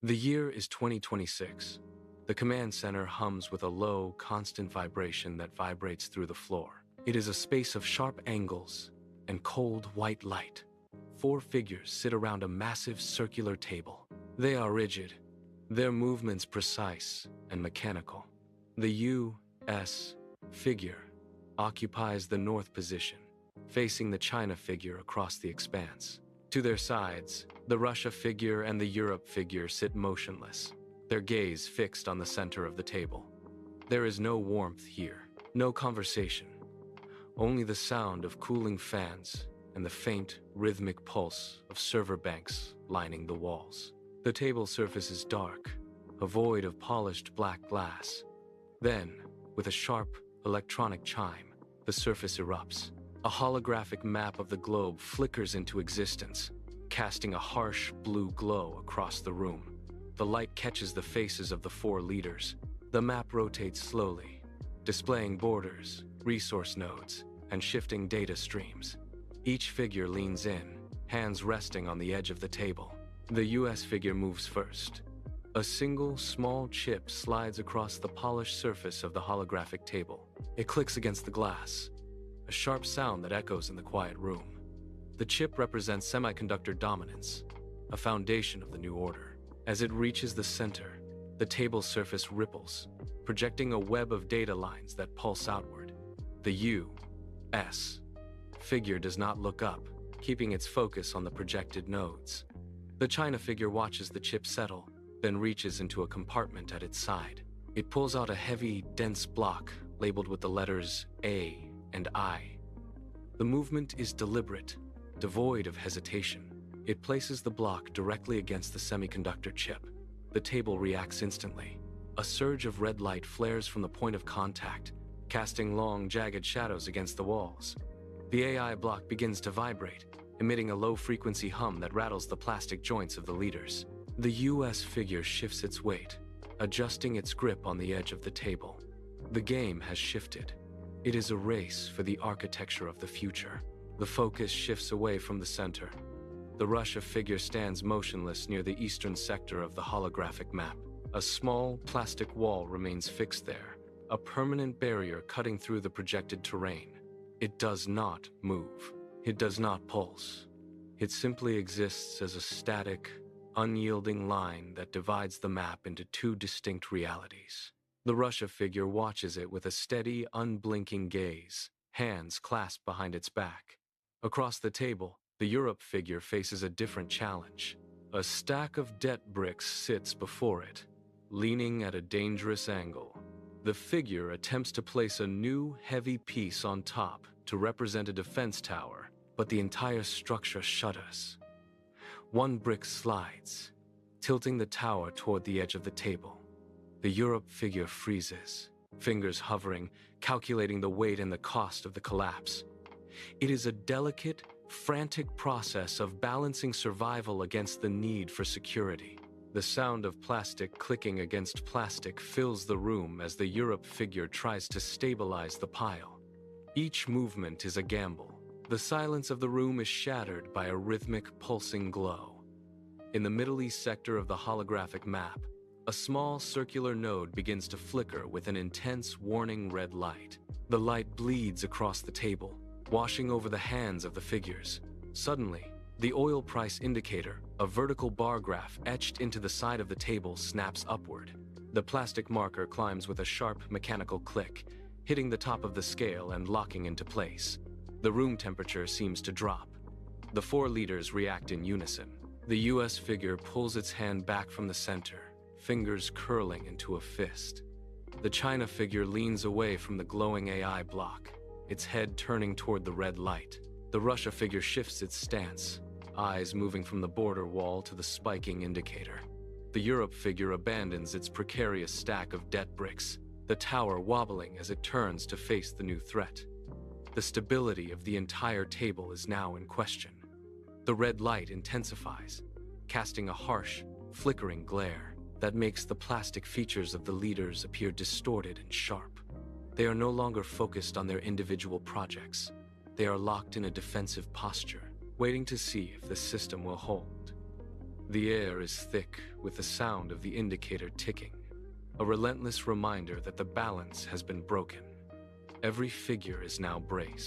The year is 2026. The command center hums with a low, constant vibration that vibrates through the floor. It is a space of sharp angles and cold white light. 4 figures sit around a massive circular table. They are rigid, their movements precise and mechanical. The U.S. figure occupies the north position, facing the China figure across the expanse. To their sides, the Russia figure and the Europe figure sit motionless, their gaze fixed on the center of the table. There is no warmth here, no conversation, only the sound of cooling fans and the faint, rhythmic pulse of server banks lining the walls. The table surface is dark, a void of polished black glass. Then, with a sharp, electronic chime, the surface erupts. A holographic map of the globe flickers into existence, casting a harsh blue glow across the room. The light catches the faces of the 4 leaders. The map rotates slowly, displaying borders, resource nodes, and shifting data streams. Each figure leans in, hands resting on the edge of the table. The U.S. figure moves first. A single, small chip slides across the polished surface of the holographic table. It clicks against the glass, a sharp sound that echoes in the quiet room. The chip represents semiconductor dominance, a foundation of the new order. As it reaches the center, the table's surface ripples, projecting a web of data lines that pulse outward. The U.S. figure does not look up, keeping its focus on the projected nodes. The China figure watches the chip settle, then reaches into a compartment at its side. It pulls out a heavy, dense block labeled with the letters A and I. The movement is deliberate, devoid of hesitation. It places the block directly against the semiconductor chip. The table reacts instantly. A surge of red light flares from the point of contact, casting long, jagged shadows against the walls. The AI block begins to vibrate, emitting a low-frequency hum that rattles the plastic joints of the leaders. The U.S. figure shifts its weight, adjusting its grip on the edge of the table. The game has shifted. It is a race for the architecture of the future. The focus shifts away from the center. The Russia figure stands motionless near the eastern sector of the holographic map. A small, plastic wall remains fixed there, a permanent barrier cutting through the projected terrain. It does not move. It does not pulse. It simply exists as a static, unyielding line that divides the map into 2 distinct realities. The Russia figure watches it with a steady, unblinking gaze, hands clasped behind its back. Across the table, the Europe figure faces a different challenge. A stack of debt bricks sits before it, leaning at a dangerous angle. The figure attempts to place a new, heavy piece on top to represent a defense tower, but the entire structure shudders. 1 brick slides, tilting the tower toward the edge of the table. The Europe figure freezes, fingers hovering, calculating the weight and the cost of the collapse. It is a delicate, frantic process of balancing survival against the need for security. The sound of plastic clicking against plastic fills the room as the Europe figure tries to stabilize the pile. Each movement is a gamble. The silence of the room is shattered by a rhythmic, pulsing glow. In the Middle East sector of the holographic map, a small circular node begins to flicker with an intense, warning red light. The light bleeds across the table, washing over the hands of the figures. Suddenly, the oil price indicator, a vertical bar graph etched into the side of the table, snaps upward. The plastic marker climbs with a sharp mechanical click, hitting the top of the scale and locking into place. The room temperature seems to drop. The 4 leaders react in unison. The U.S. figure pulls its hand back from the center, fingers curling into a fist. The China figure leans away from the glowing AI block, its head turning toward the red light. The Russia figure shifts its stance, eyes moving from the border wall to the spiking indicator. The Europe figure abandons its precarious stack of debt bricks, the tower wobbling as it turns to face the new threat. The stability of the entire table is now in question. The red light intensifies, casting a harsh, flickering glare that makes the plastic features of the leaders appear distorted and sharp. They are no longer focused on their individual projects. They are locked in a defensive posture, waiting to see if the system will hold. The air is thick with the sound of the indicator ticking, a relentless reminder that the balance has been broken. Every figure is now braced,